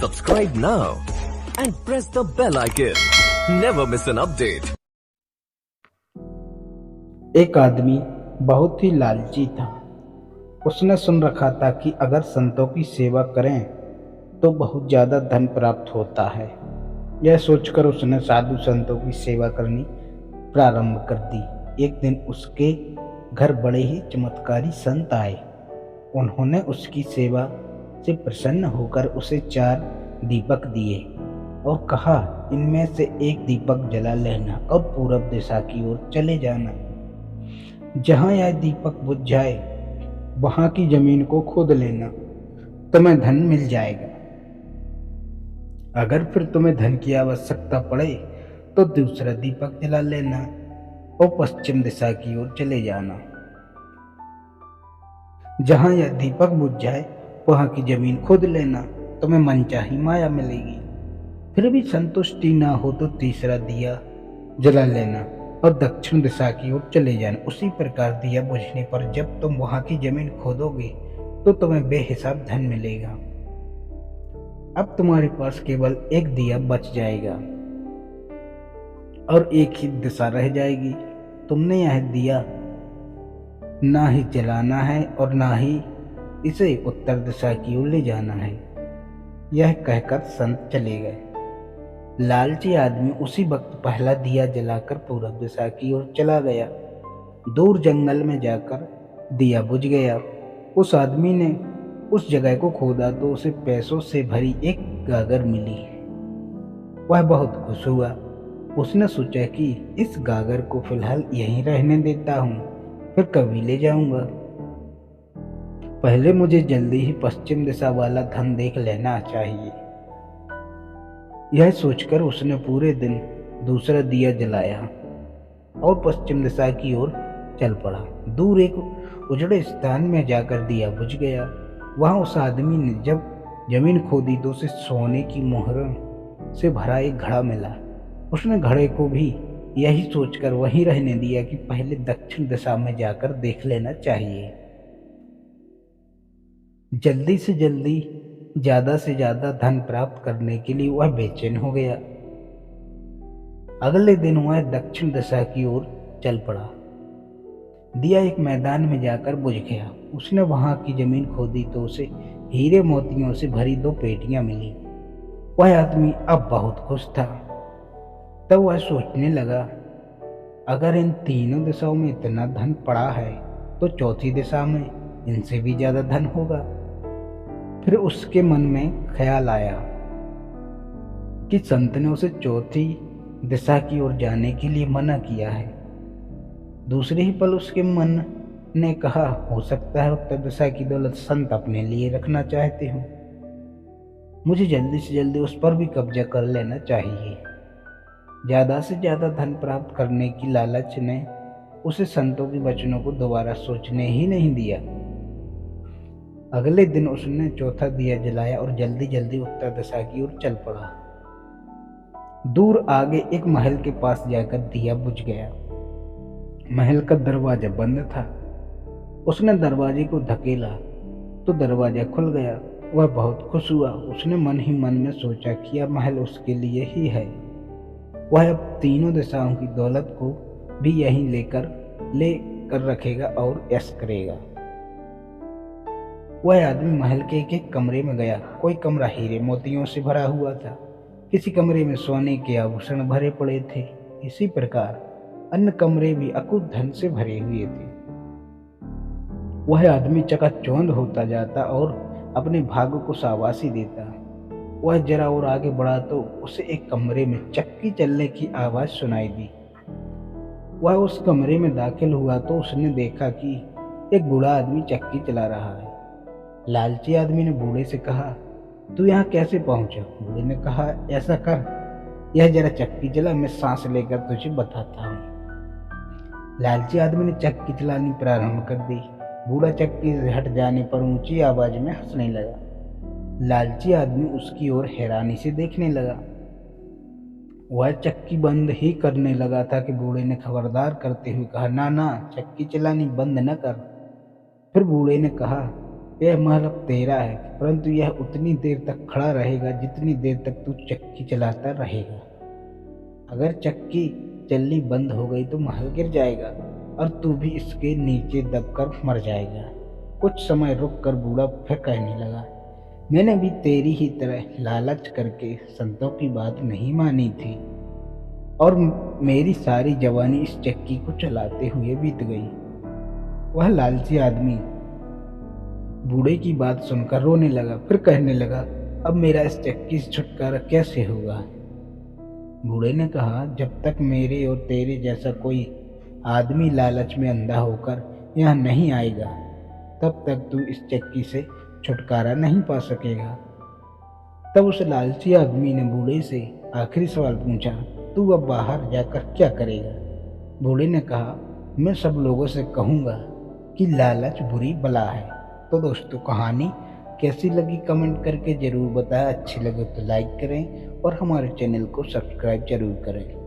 Subscribe now and press the bell icon. Never miss an update. एक आदमी बहुत ही लालची था। उसने सुन रखा था कि अगर संतों की सेवा करें तो बहुत ज़्यादा धन प्राप्त होता है। यह सोचकर उसने साधु संतों की सेवा करनी प्रारंभ कर दी। एक दिन उसके घर बड़े ही चमत्कारी संत आए। उन्होंने उसकी सेवा से प्रसन्न होकर उसे 4 दीपक दिए और कहा, इनमें से एक दीपक जला लेना और पूरब दिशा की ओर चले जाना। जहाँ यह दीपक बुझ जाए वहाँ की जमीन को खोद लेना, तुम्हें धन मिल जाएगा। अगर फिर तुम्हें धन की आवश्यकता पड़े तो दूसरा दीपक जला लेना और पश्चिम दिशा की ओर चले जाना। जहाँ यह दीपक बुझ जाए वहाँ की जमीन खोद लेना, तुम्हें मनचाही माया मिलेगी। फिर भी संतुष्टि ना हो तो तीसरा दिया जला लेना और दक्षिण दिशा की ओर चले जाना। उसी प्रकार दिया बुझने पर जब तुम वहां की जमीन खोदोगे तो तुम्हें बेहिसाब धन मिलेगा। अब तुम्हारे पास केवल एक दिया बच जाएगा और एक ही दिशा रह जाएगी। तुमने यह दिया ना ही जलाना है और ना ही इसे उत्तर दिशा की ओर ले जाना है। यह कहकर संत चले गए। लालची आदमी उसी वक्त पहला दिया जलाकर पूरब दिशा की ओर चला गया। दूर जंगल में जाकर दिया बुझ गया। उस आदमी ने उस जगह को खोदा तो उसे पैसों से भरी एक गागर मिली। वह बहुत खुश हुआ। उसने सोचा कि इस गागर को फिलहाल यहीं रहने देता हूँ, फिर कभी ले जाऊंगा। पहले मुझे जल्दी ही पश्चिम दिशा वाला धन देख लेना चाहिए। यह सोचकर उसने पूरे दिन दूसरा दिया जलाया और पश्चिम दिशा की ओर चल पड़ा। दूर एक उजड़े स्थान में जाकर दिया बुझ गया। वहां उस आदमी ने जब जमीन खोदी तो उसे सोने की मोहरों से भरा एक घड़ा मिला। उसने घड़े को भी यही सोचकर वहीं रहने दिया कि पहले दक्षिण दिशा में जाकर देख लेना चाहिए। जल्दी से जल्दी ज्यादा से ज्यादा धन प्राप्त करने के लिए वह बेचैन हो गया। अगले दिन वह दक्षिण दिशा की ओर चल पड़ा। दिया एक मैदान में जाकर बुझ गया। उसने वहां की जमीन खोदी तो उसे हीरे मोतियों से भरी 2 पेटियां मिली। वह आदमी अब बहुत खुश था। तब वह सोचने लगा, अगर इन तीनों दिशाओं में इतना धन पड़ा है तो चौथी दिशा में इनसे भी ज्यादा धन होगा। फिर उसके मन में ख्याल आया कि संत ने उसे चौथी दिशा की ओर जाने के लिए मना किया है। दूसरे ही पल उसके मन ने कहा, हो सकता है उत्तर दिशा की दौलत संत अपने लिए रखना चाहते हो। मुझे जल्दी से जल्दी उस पर भी कब्जा कर लेना चाहिए। ज्यादा से ज्यादा धन प्राप्त करने की लालच ने उसे संतों के वचनों को दोबारा सोचने ही नहीं दिया। अगले दिन उसने चौथा दिया जलाया और जल्दी जल्दी उत्तर दिशा की ओर चल पड़ा। दूर आगे एक महल के पास जाकर दिया बुझ गया। महल का दरवाजा बंद था। उसने दरवाजे को धकेला तो दरवाजा खुल गया। वह बहुत खुश हुआ। उसने मन ही मन में सोचा कि यह महल उसके लिए ही है। वह अब तीनों दिशाओं की दौलत को भी यहीं लेकर रखेगा और ऐश करेगा। वह आदमी महल के एक कमरे में गया। कोई कमरा हीरे मोतियों से भरा हुआ था, किसी कमरे में सोने के आभूषण भरे पड़े थे। इसी प्रकार अन्य कमरे भी अकुत धन से भरे हुए थे। वह आदमी चकाचौंध होता जाता और अपने भाग्य को शाबाशी देता। वह जरा और आगे बढ़ा तो उसे एक कमरे में चक्की चलने की आवाज सुनाई दी। वह उस कमरे में दाखिल हुआ तो उसने देखा कि एक बूढ़ा आदमी चक्की चला रहा है। लालची आदमी ने बूढ़े से कहा, तू यहाँ कैसे पहुंचा? बूढ़े ने कहा, ऐसा कर, यह जरा चक्की चला, मैं सांस लेकर तुझे बताता हूँ। लालची आदमी ने चक्की चलानी प्रारंभ कर दी। बूढ़ा चक्की से हट जाने पर ऊंची आवाज में हंसने लगा। लालची आदमी उसकी ओर हैरानी से देखने लगा। वह चक्की बंद ही करने लगा था कि बूढ़े ने खबरदार करते हुए कहा, ना ना, चक्की चलानी बंद न कर। फिर बूढ़े ने कहा, यह महल अब तेरा है, परंतु यह उतनी देर तक खड़ा रहेगा जितनी देर तक तू चक्की चलाता रहेगा। अगर चक्की चलनी बंद हो गई तो महल गिर जाएगा और तू भी इसके नीचे दबकर मर जाएगा। कुछ समय रुक कर बूढ़ा फिर कहने लगा, मैंने भी तेरी ही तरह लालच करके संतों की बात नहीं मानी थी और मेरी सारी जवानी इस चक्की को चलाते हुए बीत गई। वह लालची आदमी बूढ़े की बात सुनकर रोने लगा, फिर कहने लगा, अब मेरा इस चक्की से छुटकारा कैसे होगा। बूढ़े ने कहा, जब तक मेरे और तेरे जैसा कोई आदमी लालच में अंधा होकर यहाँ नहीं आएगा तब तक तू इस चक्की से छुटकारा नहीं पा सकेगा। तब उस लालची आदमी ने बूढ़े से आखिरी सवाल पूछा, तू अब बाहर जाकर क्या करेगा। बूढ़े ने कहा, मैं सब लोगों से कहूँगा कि लालच बुरी बला है। तो दोस्तों, कहानी कैसी लगी कमेंट करके ज़रूर बताएं। अच्छी लगे तो लाइक करें और हमारे चैनल को सब्सक्राइब जरूर करें।